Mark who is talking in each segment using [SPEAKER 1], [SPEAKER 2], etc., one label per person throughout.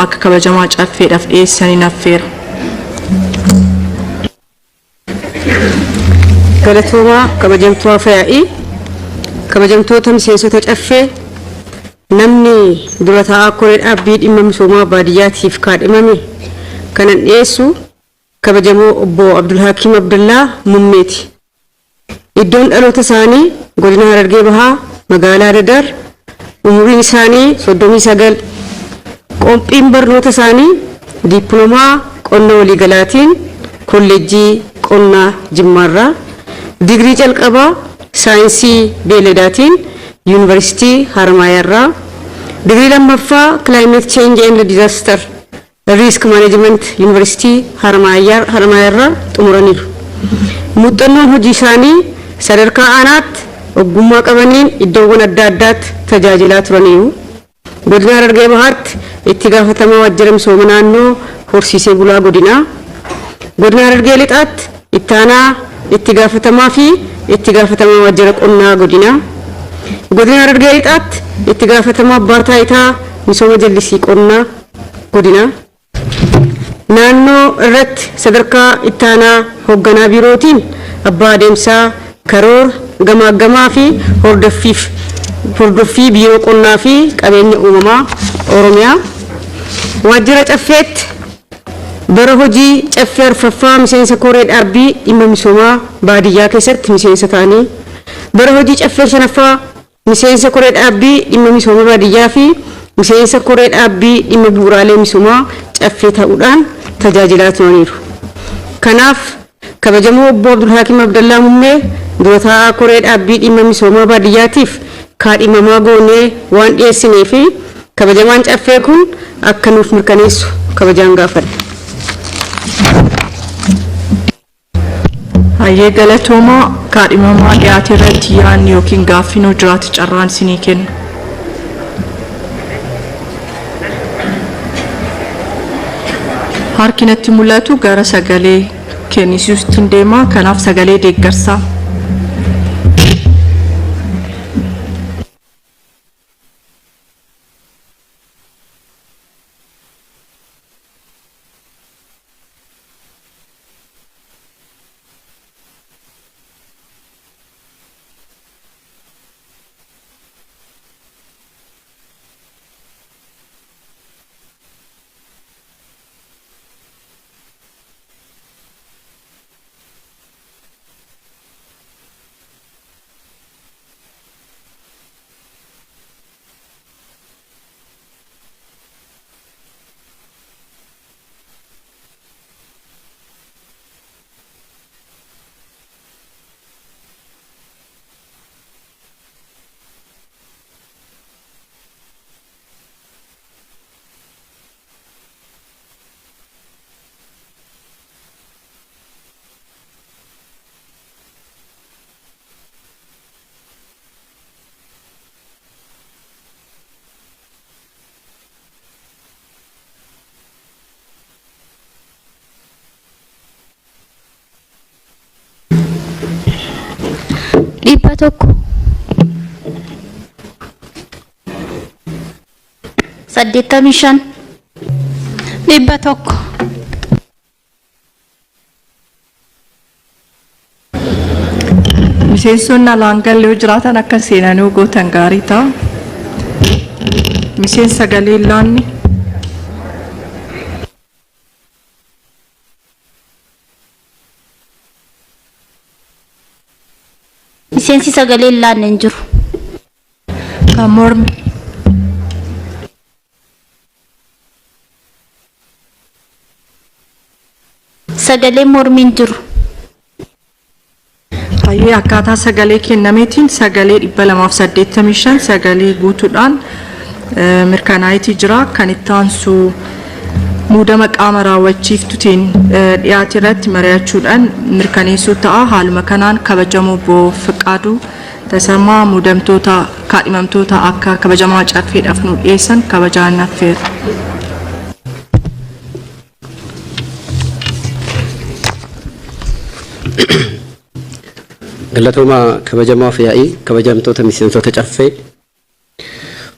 [SPEAKER 1] akka kabajamaa caffeedhaaf dhiyeessanii naffeera.
[SPEAKER 2] Galatooma kabajamtuu Afyaa'ii kabajamtoota miseensota caffee namni dura taa'aa koree dhaabbii dhimma misoomaa baadiyyaatiif kaadhimame kanan dhiyeessu kabajamoo obbo Abdul Hakim Abdullah Mummeeti. Iddoon dhaloota isaanii godina Harargee Bahaa magaalaa Dadar umuriin isaanii 39 qophiin barnoota isaanii diipiloomaa qonna waliigalaatiin kolleejjii qonnaa Jimmaarraa digrii calqabaa saayinsii beeladaatiin yuunivarsiitii Haramaayarraa digrii lammaffaa climate change and disaster risk management yuunivarsiitii Haramaayarraa xumuraniiru. Muuxannoon hojii isaanii sadarkaa aanaatti ogummaa qabaniin iddoowwan adda addaatti tajaajilaa turaniiru. Godina Harargee Bahaatti itti gaafatamaa waajjira misooma naannoo horsiisee bulaa godinaa. Godina Harargee Lixaatti itti aanaa itti gaafatamaa fi itti gaafatamaa waajjira qonnaa godinaa. Godina Harargee Lixaatti itti gaafatamaa abbaa taayitaa misooma jallisii qonnaa godinaa. Naannoo irratti sadarkaa itti aanaa hoogganaa biirootiin abbaa adeemsaa karoora gamaa fi hordoffii biiroo qonnaa fi qabeenya uumamaa Oromiyaa. Waajjira caffeetti bara hojii caffee arfaffaa miseensa koree dhaabbii dhimma misoomaa baadiyyaa keessatti miseensa ta'anii bara hojii caffee shanaffaa miseensa koree dhaabbii dhimma misoomaa baadiyyaa fi miseensa koree dhaabbii dhimma bu'uuraalee misoomaa caffee ta'uudhaan tajaajilaa turaniiru. Kanaaf kabajamoo obbo Abdul Hakim Abdullah Mummee dura taa'aa koree dhaabbii dhimma misoomaa baadiyyaatiif kaadhimamaa goonee waan dhiyeessinee fi kabajamaan caffee kun akka nuuf mirkaneessu kabajaan gaafadha.
[SPEAKER 1] Hayyee galatooma kaadhimamaa dhiyaate irratti yaadni yookiin gaaffiin jiraate carraan isinii kenna. Harki natti mul'atu gara sagalee kennisiisuutti deema. Kanaaf sagalee deeggarsaa.
[SPEAKER 3] Dhibba tokko 85 dhibba tokko
[SPEAKER 1] Miseensonni alaan galee jiraatan akka seenanii gootan gaarii ta'a. Miseensa sagalee laanni
[SPEAKER 3] miseensi sagalee laanne hin jiru.
[SPEAKER 1] Kan mormi
[SPEAKER 3] sagalee mormi hin jiru.
[SPEAKER 1] Hayyee akkaataa sagalee kennameetiin sagalee 285 sagalee guutuudhaan mirkanaa'ee jira. Kan itti aansu muudama qaama raawwachiiftuutiin dhiyaate irratti mari'achuudhaan mirkaneessuu ta'a. Haaluma kanaan kabajamoo obbo Fiqaaduu Tasammaa muudamtoota kaadhimamtoota akka kabajamaa caffeedhaaf nu dhiyeessan kabajaan affeera.
[SPEAKER 4] Galatooma kabajamaa Afyaa'ii kabajamtoota miseensota caffee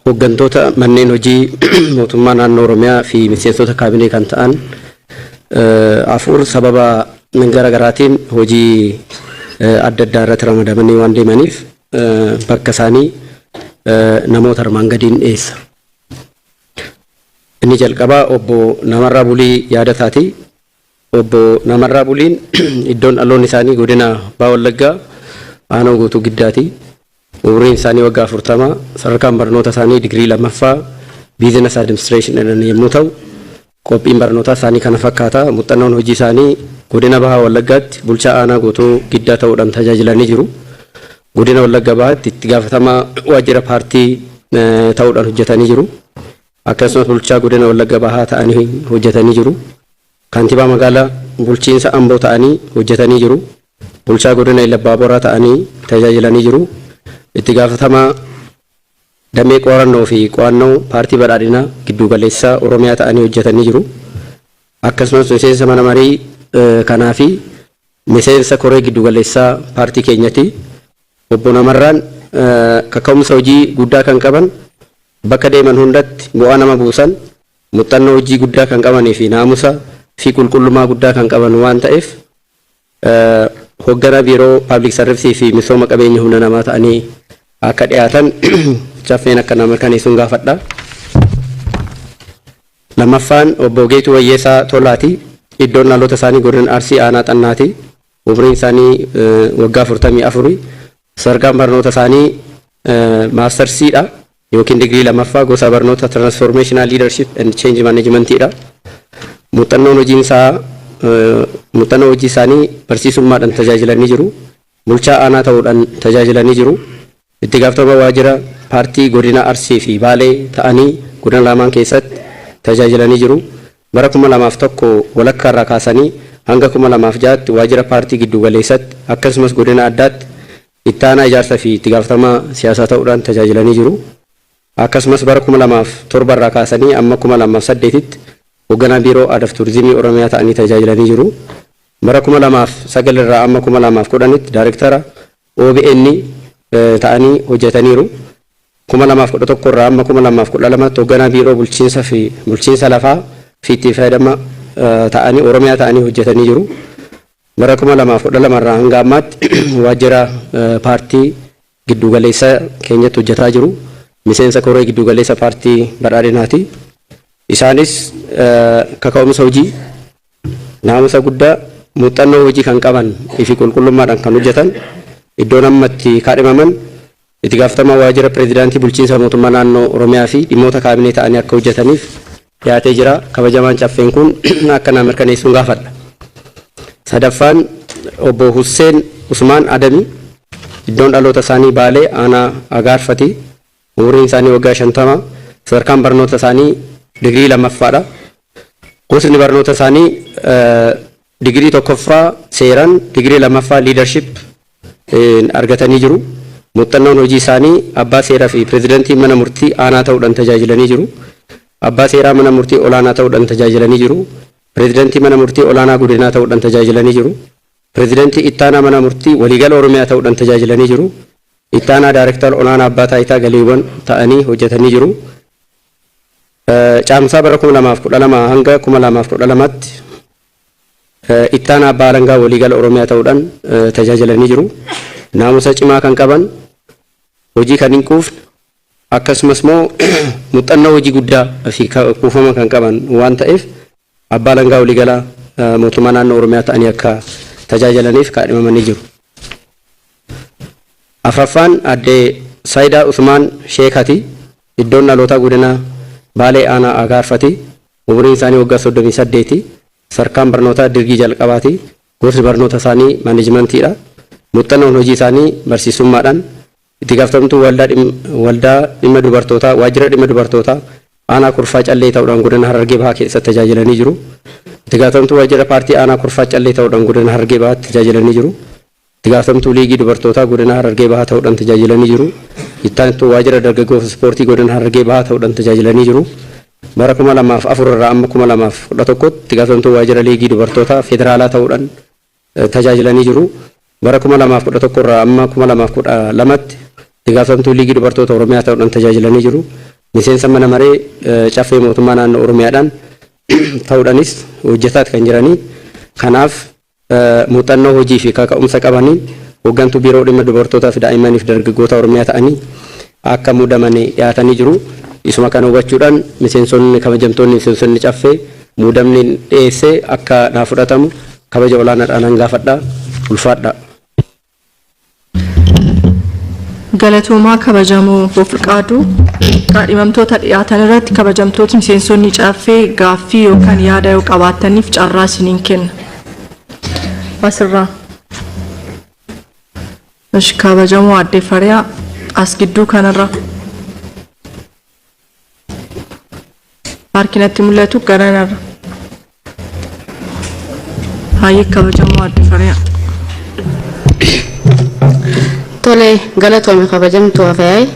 [SPEAKER 4] hooggantoota manneen hojii mootummaa naannoo Oromiyaa fi miseensota kaabinee kan ta'an afur sababa garaagaraatiin hojii adda addaa irratti ramadamanii waan deemaniif bakka isaanii namoota armaan gadiin dhiyeessa. Inni jalqabaa obbo Namarraa Bulii Yaadataati. Obbo Namarraa Buliin iddoon dhaloonni isaanii godina Baha Wallaggaa aanaa Guutuu Giddaati. Umriin isaanii waggaa 40, sadarkaan barnoota isaanii digirii 2ffaa Business Administration jedhan yommuu ta'u, qophiin barnootaa isaanii kana fakkaata. Muuxannoon hojii isaanii godina Baha Wallaggaatti bulchaa aanaa Guutuu Giddaa ta'uudhaan tajaajilanii jiru. Godina Wallagga Bahaatti itti gaafatamaa waajjira paartii ta'uudhaan hojjetanii jiru. Akkasumas bulchaa godina Wallagga Bahaa ta'anii hojjetanii jiru. Kantiibaa magaalaa bulchiinsa Amboo ta'anii hojjetanii jiru. Bulchaa godina Iluu Abbaa Booraa ta'anii tajaajilanii jiru. Itti gaafatamaa damee qorannoo fi qo'annoo paartii badhaadhinaa giddu galeessaa Oromiyaa ta'anii hojjetanii jiru. Akkasumas miseensa mana marii kanaa fi miseensa koree giddu galeessaa paartii keenyati. Obbo Namarraan kaka'umsa hojii guddaa kan qaban, bakka deeman hundatti bu'aa nama buusan, muuxannoo hojii guddaa kan qabanii fi naamusa fi qulqullummaa guddaa kan qaban waan ta'eef hoogganaa biiroo Public Service fi misooma qabeenya humna namaa ta'anii akka dhiyaatan caffeen akka nama mirkaneessuun gaafadha. Lammaffaan obbo Geetuu Wayyeessaa Tolaati. Iddoon dhaloota isaanii godina Arsii aanaa Xannaati. Umriin isaanii waggaa 44. Sadarkaan barnoota isaanii maastarsiidha yookiin digirii 2ffaa gosa barnoota Transformational Leadership and Change Managementidha. Muuxannoo hojii isaanii barsiisummaadhaan tajaajilanii jiru. Bulchaa aanaa ta'uudhaan tajaajilanii jiru. Itti gaafatama waajjira paartii godina Arsii fi Baalee ta'anii godina lamaan keessatti tajaajilanii jiru. Bara 2001 walakkaa irraa kaasanii hanga 2006tti waajjira paartii giddu galeessatti akkasumas godina addaatti itti aanaa ijaarsa fi itti gaafatamaa siyaasaa ta'uudhaan tajaajilanii jiru. Akkasumas bara 2007 irraa kaasanii amma 2008tti hoogganaa biiroo aadaa fi turizimii Oromiyaa ta'anii tajaajilanii jiru. Bara 2009 irraa amma 2010tti daayirektara OBN ta'anii hojjetaniiru. 2011 irraa amma 2012tti hoogganaa biiroo bulchiinsa lafaa fi itti fayyadama ta'anii Oromiyaa ta'anii hojjetanii jiru. Bara 2012 irraa hanga ammaatti waajjira paartii giddu galeessa keenyatti hojjetaa jiru. Miseensa koree giddu galeessa paartii badhaadhinaati. Isaanis kaka'umsa hojii, naamusa guddaa, muuxannoo hojii kan qaban fi qulqullummaadhaan kan hojjetan, iddoon ammatti kaadhimaman itti gaafatamaa waajjira pireezidaantii bulchiinsa mootummaa naannoo Oromiyaa fi dhimmoota kaabinee ta'anii akka hojjetaniif dhiyaatee jira. Kabajamaan caffeen kun akka nama mirkaneessuun gaafadha. Sadaffaan obbo Husseen Usmaan Adami. Iddoon dhaloota isaanii Baalee aanaa Agaarfati. Umriin isaanii waggaa 50. Sadarkaan barnoota isaanii digirii 2ffaadha. Gosni barnoota isaanii digirii 1ffaa seeraan, digirii 2ffaa leadership argatanii jiru. Muuxannoon hojii isaanii abbaa seeraa fi pireezidantii mana murtii aanaa ta'uudhaan tajaajilanii jiru. Abbaa seeraa mana murtii olaanaa ta'uudhaan tajaajilanii jiru. Pireezidantii mana murtii olaanaa godinaa ta'uudhaan tajaajilanii jiru. Pireezidantii ittaanaa mana murtii waliigala Oromiyaa ta'uudhaan tajaajilanii jiru. Ittaanaa daayirektara olaanaa abbaa taayitaa galiiwwan ta'anii hojjetanii jiru. Caamsaa bara 2012 hanga 2012tti ittaanaa abbaa alangaa waliigala Oromiyaa ta'uudhaan tajaajilanii jiru. Naamusa cimaa kan qaban, hojii kan hin quufne, akkasumas immoo muuxannoo hojii guddaa fi kuufama kan qaban waan ta'eef abbaa alangaa waliigala mootummaa naannoo Oromiyaa ta'anii akka tajaajilaniif kaadhimamanii jiru. Afraffaan adde Saayidaa Usmaan Sheekati. Iddoon dhalootaa godina Baalee aanaa Agaarfati. Umriin isaanii waggaa 38. Sadarkaan barnootaa dirgii jalqabaati. Gosti barnoota isaanii maanejimentiidha. Muuxannoon hojii isaanii barsiisummaadhaan itti gaafatamtuu waldaa dhimma dubartootaa waajjira dhimma dubartootaa aanaa Kurfaa Callee ta'uudhaan godina Harargee Bahaa keessatti tajaajilanii jiru. Itti gaafatamtuu waajjira paartii aanaa Kurfaa Callee ta'uudhaan godina Harargee Bahaatti tajaajilanii jiru. Itti gaafatamtuu liigii dubartootaa godina Harargee Bahaa ta'uudhaan tajaajilanii jiru. Itti aantuu waajjira dargaggoo ispoortii godina Harargee Bahaa ta'uudhaan tajaajilanii jiru. Bara 2004 irraa amma 2011tti itti gaafatamtuu waajjira liigii dubartootaa federaalaa ta'uudhaan tajaajilanii jiru. Bara 2011 irraa amma 2012tti itti gaafatamtuu liigii dubartoota Oromiyaa ta'uudhaan tajaajilanii jiru. miseensa mana maree caffee mootummaa naannoo Oromiyaadhaan ta'uudhaanis hojjetaa kan jiranii kanaaf muuxannoo hojii fi kaka'umsa qabanii hooggantuu biiroo dhimma dubartootaa fi daa'immaniif dargaggoota Oromiyaa ta'anii akka muudamanii dhiyaatanii jiru. Isuma kan hubachuudhaan miseensonni kabajamtoonni miseensonni caffee muudamni dhiyeessee akka naa fudhatamu kabaja olaanaadhaan gaafadha. Ulfaadha.
[SPEAKER 1] Galatoomaa kabajamoo Bofiqaaduu kaadhimamtoota dhiyaatan irratti kabajamtooti miseensonni caffee gaaffii yookaan yaada yoo qabaataniif carraa isiniin kenna. Asirraa. Ishi kabajamoo Aadde Fariyaa as gidduu kanarra. Harkinatti mul'atu garanarra. Hayyee kabajamoo Aadde Fariyaa.
[SPEAKER 5] Tole galatoome kabajamtuu afayyaa'e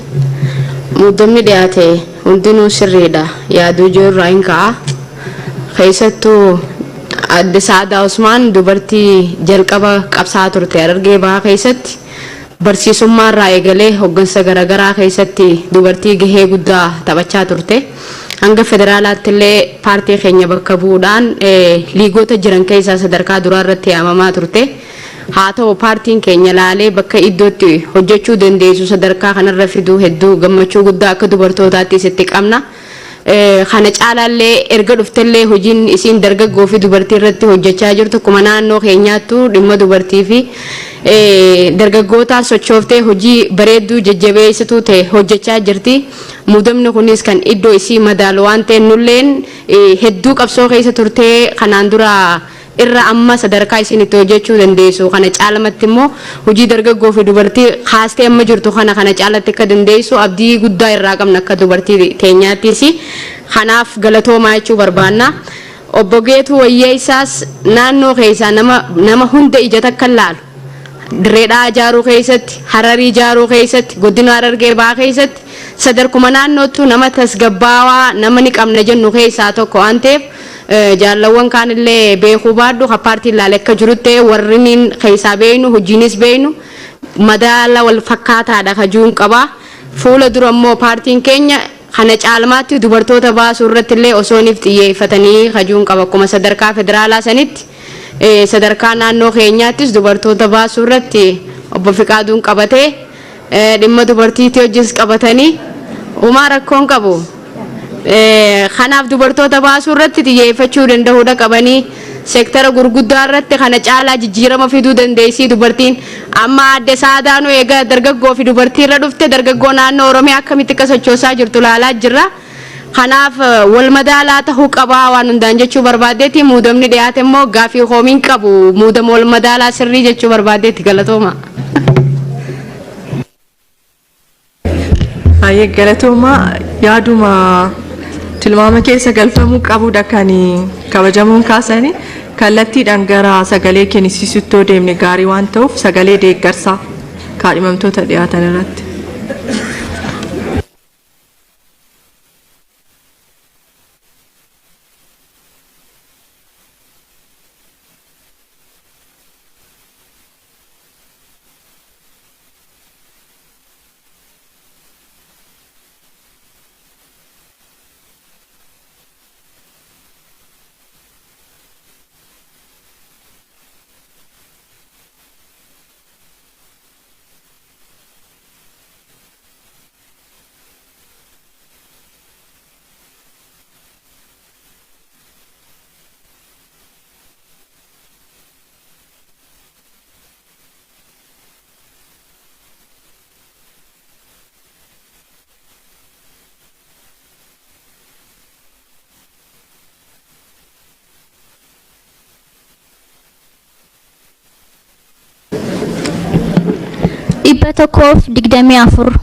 [SPEAKER 5] muudamni dhiyaate hundinuu sirriidha yaaduu jirra hin ka'a keessattuu Aadde Saadaa Usmaan dubartii jalqaba qabsaa turte Harargee Bahaa keessatti barsiisummaa irraa eegalee hooggansa garaagaraa keessatti dubartii gahee guddaa taphachaa turte hanga federaalaatti illee paartii keenya bakka bu'uudhaan liigoota jiran keessaa sadarkaa duraa irratti yaamamaa turte. Haa ta'u paartiin keenya laalee bakka iddootti hojjechuu dandeessu sadarkaa kanarra fiduu hedduu gammachuu guddaa akka dubartootaatti sitti qabna. Kana caalaallee erga dhuftellee hojiin isiin dargaggoo fi dubartii irratti hojjechaa jirtu akkuma naannoo keenyaattu dhimma dubartii fi dargaggoota sochooftee hojii bareedduu jajjabeessituu ta'e hojjechaa jirti. Muudamni kunis kan iddoo isii madaalu waan ta'eef nulleen hedduu qabsoo keessa turtee kanaan dura irra amma sadarkaa isin itti hojjechuu dandeessu kana caalamatti immoo hojii dargaggoo fi dubartii haastee amma jirtu kana caalatti akka dandeessu abdii guddaa irraa qabna akka dubartii teenyaattis kanaaf galatoomaa jechuu barbaanna. Obbo Geetuu Wayyeessaas naannoo keessaa nama hunda ija takka laalu Direedhaa ijaaruu keessatti Hararii ijaaruu keessatti godina Harargee Bahaa keessatti sadarkuma naannootu nama tasgabbaawaa nama ni qabna jennu keessaa tokko waan ta'eef jaallawwan kaanillee beekuu baadhu ha paartiin laalee akka jirutti warriniin keessaa beeynu hojiinis beeynu madaala wal fakkaataadha kajuun qaba. Fuula dura immoo paartiin keenya kana caalmaatti dubartoota baasuu irratti illee osooniif xiyyeeffatanii kajuun qaba akkuma sadarkaa federaalaa sanitti sadarkaa naannoo keenyaattis dubartoota baasuu irratti obbo Fiqaaduun qabatee dhimma dubartiitti hojis qabatanii uumaa rakkoon qabu. Kanaaf dubartoota baasuu irratti xiyyeeffachuu danda'uudha qabanii seektara gurguddaa irratti kana caalaa jijjiirama fiduu dandeessii dubartiin amma Aadde Saadaanuu eega dargaggoo fi dubartii irra dhufte dargaggoo naannoo Oromiyaa akkamitti akka sochoosaa jirtu laalaa jirra. Kanaaf wal madaalaa ta'uu qabaa waan hundaan jechuu barbaadeeti muudamni dhiyaate immoo gaafii hoomiin qabu muudama wal madaalaa sirrii jechuu barbaadeeti galatooma.
[SPEAKER 1] Hayyee galatooma yaaduma tilmaama keessa galfamuu qabudha kan kabajamuun kaasanii kallattiidhaan gara sagalee kennisiisutti deemne gaarii waan ta'uuf sagalee deeggarsaa kaadhimamtoota dhiyaatan irratti.
[SPEAKER 3] Tokkoof 24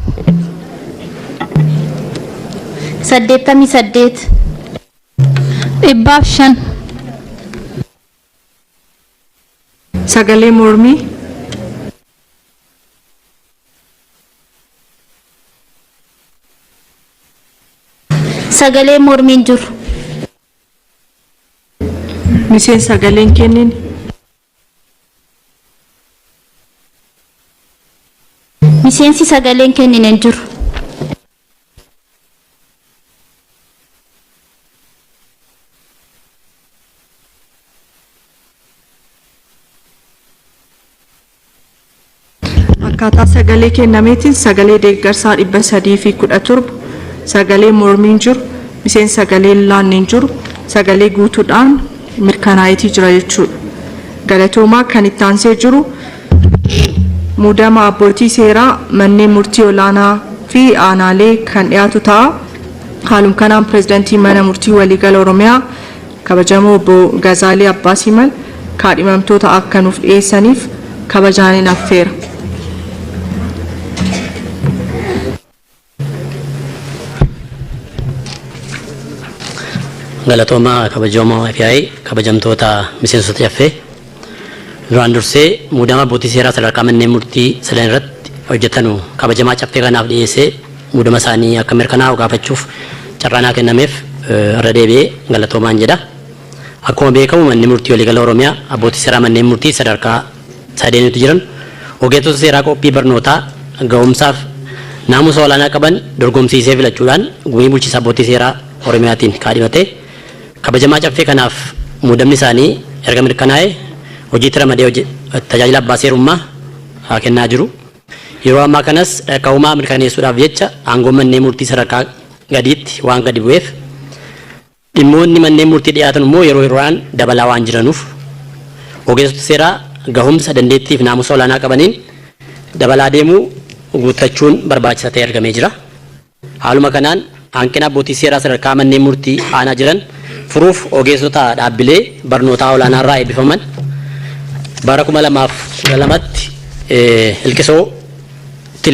[SPEAKER 3] 88 5
[SPEAKER 1] sagalee mormii
[SPEAKER 3] sagalee mormiin jiru
[SPEAKER 1] miseen sagaleen kennin
[SPEAKER 3] miseensi sagaleen kenninen jiru
[SPEAKER 1] akkaataa sagalee kennameetiin sagalee deeggarsaa 317 sagalee mormiin jiru miseensa sagalee laanneen jiru sagalee guutuudhaan mirkanaa'eetii jira jechuudha. Galatoomaa kan itti aansee jiru muudama abbootii seeraa manneen murtii olaanaa fi aanaalee kan dhiyaatu ta'a. Haaluma kanaan pireezidantii mana murtii waliigala Oromiyaa kabajamoo obbo Gazaalii Abbaasimal kaadhimamtoota akka nuuf dhiyeessaniif kabajaan affeera.
[SPEAKER 6] Galatoomaa kabajamoo FI kabajamtoota miseensota yaffee duraan dursee muudama abbootii seeraa sadarkaa manneen murtii sadan irratti hojjetanu kabajamaa caffee kanaaf dhiyeessee muudama isaanii akka mirkanaa'u gaafachuuf carraanaa kennameef irra deebi'ee galatoomaan jedha. Akkuma beekamu manni murtii waliigala Oromiyaa abbootii seeraa manneen murtii sadarkaa sadeenitu jiran ogeessota seeraa qophii barnootaa ga'umsaaf naamusa olaanaa qaban dorgomsiisee filachuudhaan gumii bulchiinsa abbootii seeraa Oromiyaatiin kaadhimatee kabajamaa caffee kanaaf muudamni isaanii erga mirkanaa'ee hojiitti ramadee tajaajila abbaa seerummaa haa kennaa jiru. Yeroo ammaa kanas qaawumaa mirkaneessuudhaaf jecha aangoo manneen murtii sadarkaa gadiitti waan gadi bu'eef dhimmoonni manneen murtii dhiyaatan immoo yeroo yeroodhaan dabalaa waan jiranuuf ogeessota seeraa gahumsa dandeettii fi naamusa olaanaa qabaniin dabalaa deemuu guuttachuun barbaachisaa ta'e argamee jira. Haaluma kanaan hanqina abbootii seeraa sadarkaa manneen murtii aanaa jiran furuuf ogeessota dhaabbilee barnootaa olaanaa irraa eebbifaman bara 2012tti ilqisoo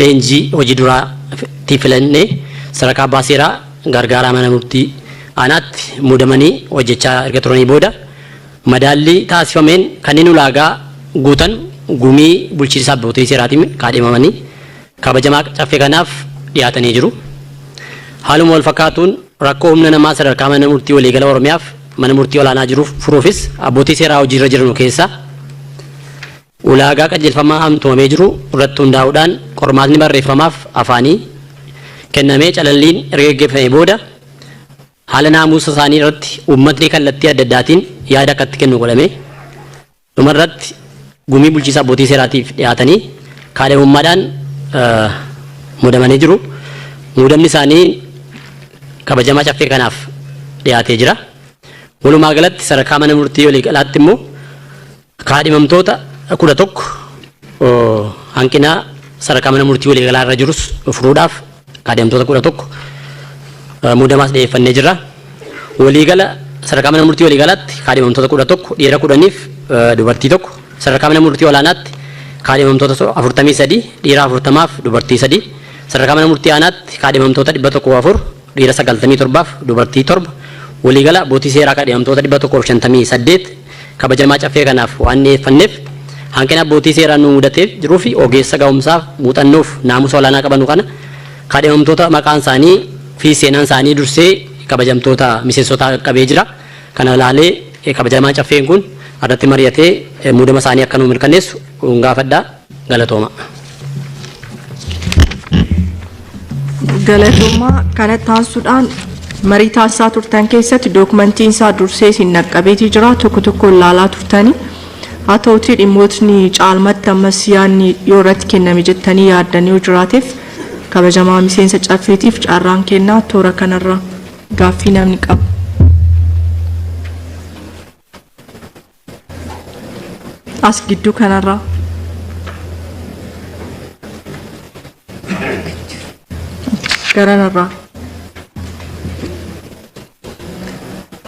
[SPEAKER 6] leenjii hojii duraatti filannee sadarkaa abbaa seeraa gargaaraa mana murtii aanaatti muudamanii hojjechaa erga turanii booda madaallii taasifameen kanneen ulaagaa guutan gumii bulchiinsa abbootii seeraatiin kaadhimamanii kabajamaa caffee kanaaf dhiyaatanii jiru. Haaluma wal fakkaatuun rakkoo humna namaa sadarkaa mana murtii waliigala Oromiyaaf mana murtii olaanaa jiruuf furuufis abbootii seeraa hojiirra jiran keessaa ulaagaa qajeelfamaa hamtumamee jiru irratti hundaa'uudhaan qormaatni barreeffamaaf afaanii kennamee calalliin erga gaggeeffamee booda haala naamusa isaanii irratti uummatni kallattii adda addaatiin yaada akka itti kennu godhamee dhumarratti gumii bulchiinsa abbootii seeraatiif dhiyaatanii kaadhimamummaadhaan muudamanii jiru. Muudamni isaanii kabajamaa caffee kanaaf dhiyaatee jira. Walumaa galatti sadarkaa mana murtii waliigalaatti immoo kaadhimamtoota 11 hanqina sadarkaa mana murtii waliigalaa irra jirus furuudhaaf kaadhimamtoota 11 muudamaas dhiyeeffannee jirra. Waliigala sadarkaa mana murtii waliigalaatti kaadhimamtoota 11 dhiira 10 fi dubartii 1 sadarkaa mana murtii olaanaatti kaadhimamtoota 43 dhiira 40 fi dubartii 3 sadarkaa mana murtii aanaatti kaadhimamtoota 104 dhiira 97 fi dubartii 7 waliigala abbootii seeraa kaadhimamtoota 158 kabajamaa caffee kanaaf waan dhiyeeffanneef hanqina abbootii seeraa nu mudateef jiruu fi ogeessa ga'umsaaf muuxannoof naamusa olaanaa qabanu kana kaadhimamtoota maqaan isaanii fi seenaan isaanii dursee kabajamtoota miseensota qabee jira. Kana ilaalee kabajamaa caffeen kun irratti mari'atee muudama isaanii akka nu mirkaneessu gaafadhaa. Galatooma.
[SPEAKER 1] Galatoomaa kanatti aansuudhaan marii taasisaa turtan keessatti dookumentiin isaa dursee isin naqqabeetii jira tokko tokko ilaalaa turtanii haa ta'utii dhimmootni caalmatti ammas yaadni yoo irratti kenname jettanii yaaddanii yoo jiraateef kabajamaa miseensa caffeetiif carraan kennaa toora kanarra gaaffii namni qaba. As gidduu kanarraa. Garanarraa.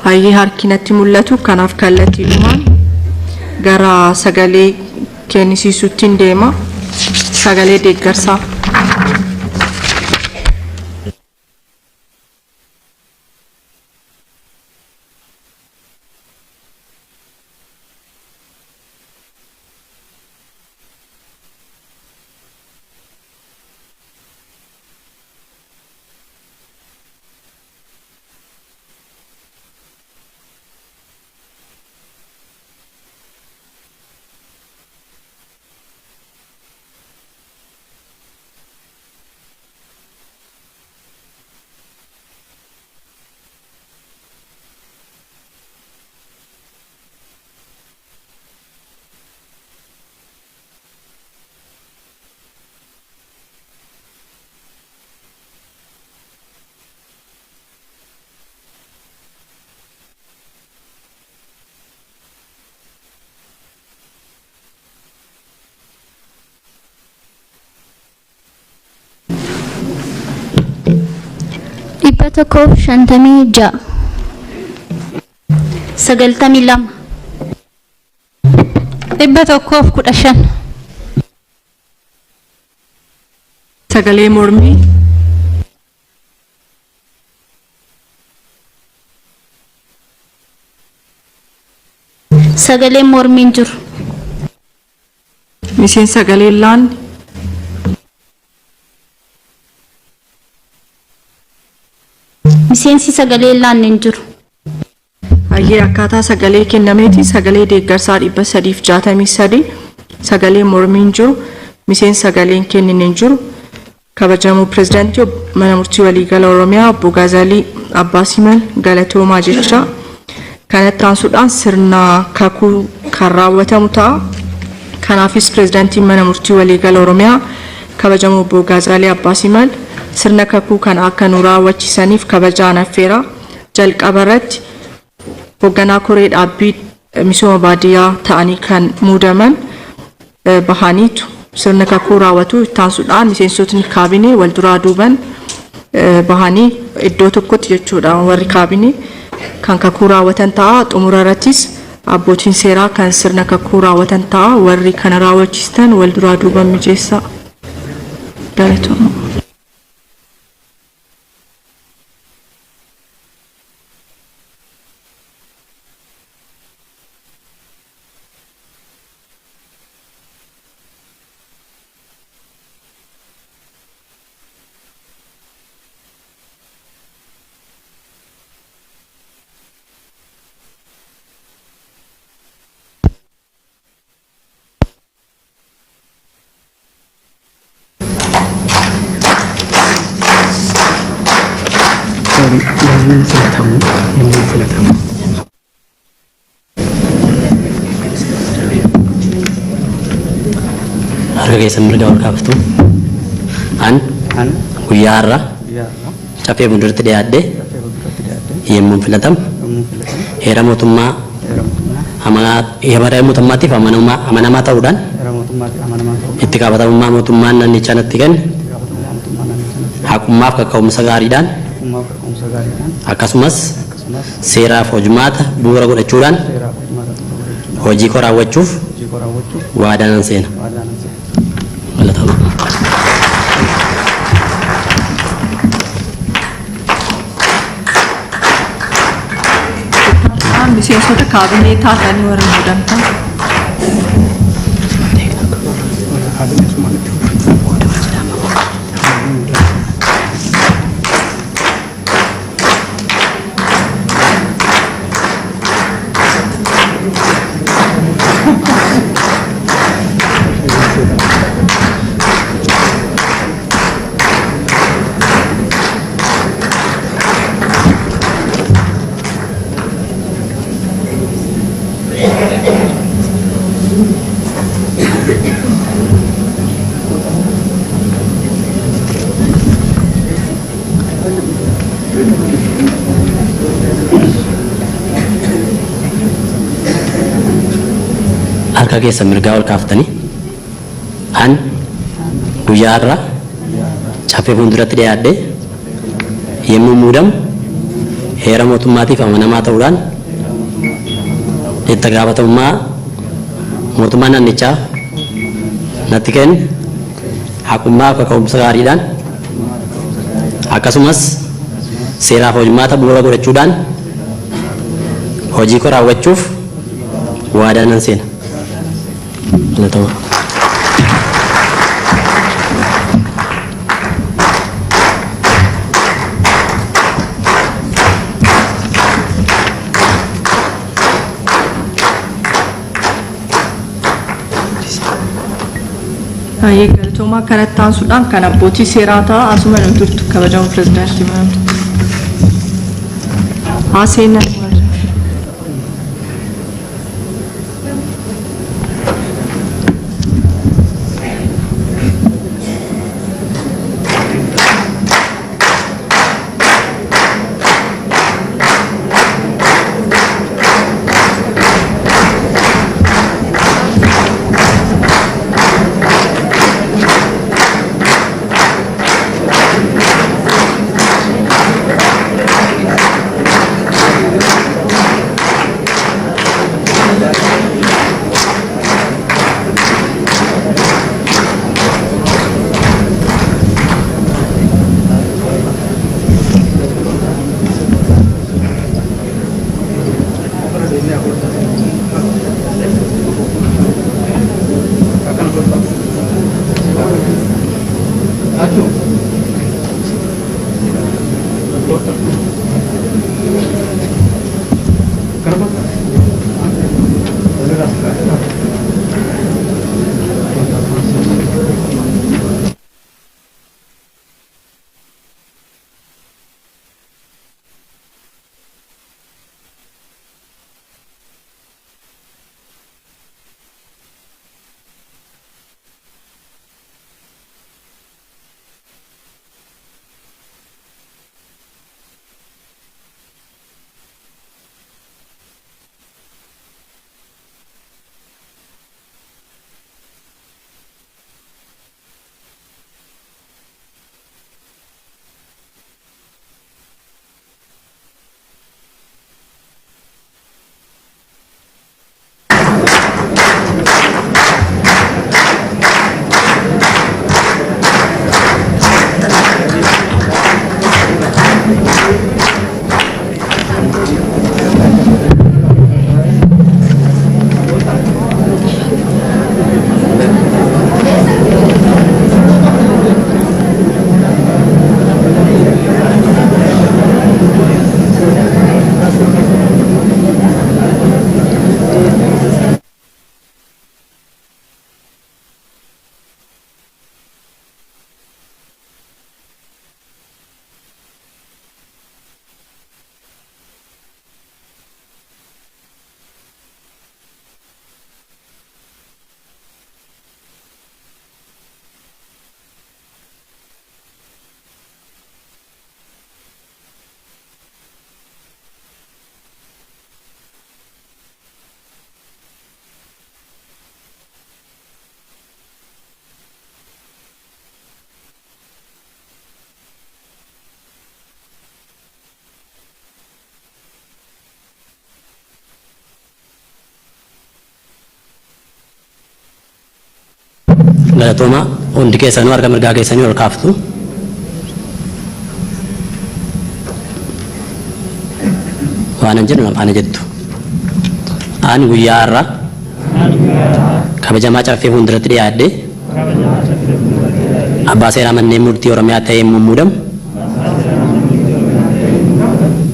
[SPEAKER 1] Hayyee harkinatti mul'atu kanaaf kallattiidhumaan gara sagalee kennisiisuutti deema. Sagalee deeggarsaa.
[SPEAKER 3] 156 92
[SPEAKER 7] 115
[SPEAKER 1] sagalee mormii
[SPEAKER 3] sagalee mormiin jiru
[SPEAKER 1] miseensa sagalee laanni
[SPEAKER 3] miseensi sagalee laanni hin jiru
[SPEAKER 1] hayyee akkaataa sagalee kennameeti sagalee deeggarsaa 363 sagalee mormiin jiru miseensa sagaleen kennine hin jiru kabajamoo pirezidaantii mana murtii waliigala oromiyaa obbo Gaazaalii Abbaasiman galatoomaa jecha kanatti aansuudhaan sirna kakuu kan raawwatamu ta'a kanaafis pirezidaantiin mana murtii waliigala oromiyaa kabajamoo obbo Gaazaalii Abbaasiman sirna kakuu kana akka nu raawwachiisaniif kabajaan affeera jalqaba irratti hoogganaa koree dhaabbii misooma baadiyyaa ta'anii kan muudaman bahaniitu sirna kakuu raawwatu taasisuudhaan miseensotni kaabinee wal duraa duuban bahanii iddoo tokkotti jechuudha warri kaabinee kan kakuu raawwatan ta'a xumura irrattis abbootiin seeraa kan sirna kakuu raawwatan ta'a warri kana raawwachiistan wal duraa duuban mijeessa galatooma.
[SPEAKER 6] Harga keessa mirga ol kaaftu an guyyaa har'a caffee fuulduratti dhiyaadhe yemmuu filatamu heera mootummaa mootummaatiif amanamaa ta'uudhaan itti gaafatamummaa mootummaan naannichaa natti kenne haqummaaf kaka'umsa gaariidhaan akkasumas seeraaf hojimaata bu'uura godhachuudhaan hojii koo raawwachuuf waadaa nan seena.
[SPEAKER 1] miseensota kaabinee taatanii warra muudamtan
[SPEAKER 6] harka keessa mirgaa ol kaaftanii an guyyaa har'a caffee fuulduratti dhiyaadhe yemmuu muudamu heera mootummaatiif amanamaa ta'uudhaan itti gaafatamummaa mootummaa naannichaa natti kenne haqummaa kaka'umsa gaariidhaan akkasumas seeraaf hojimaata bu'uura godhachuudhaan hojii koo raawwachuuf waadaa nan seena.
[SPEAKER 1] Baay'ee galatooma kanatti aansuudhaan kan abbootii seeraa ta'a asuma nu turtu kabajamoo pirezidaantii mana murtii. Haaseenna
[SPEAKER 6] Galatoma hundi keessanuu harka mirgaa keessanii ol kaaftu. Waan jedhu afaan jettu. Ani guyyaa har'a kabajamaa caffee fuulduratti dhiyaadhe abbaa seeraa manneen murtii Oromiyaa ta'ee muudamu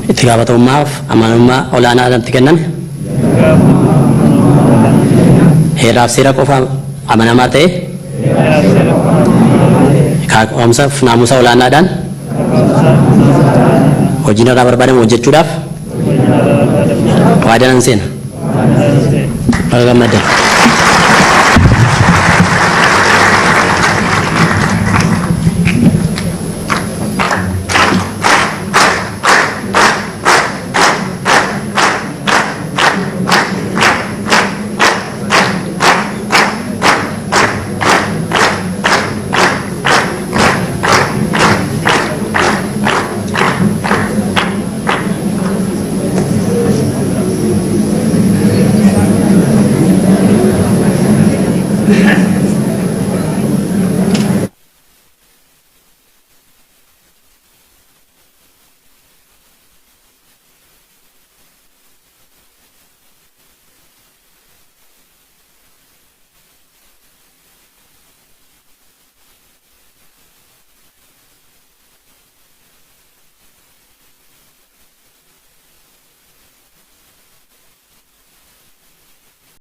[SPEAKER 6] itti gaafatamummaaf amanamummaa olaanaa irratti kenname heeraaf seera qofa amanamaa ta'e kaa'umsaaf naamusa olaanaadhaan hojiin irraa barbaadamu hojjechuudhaaf waadaan seena. Gammadan.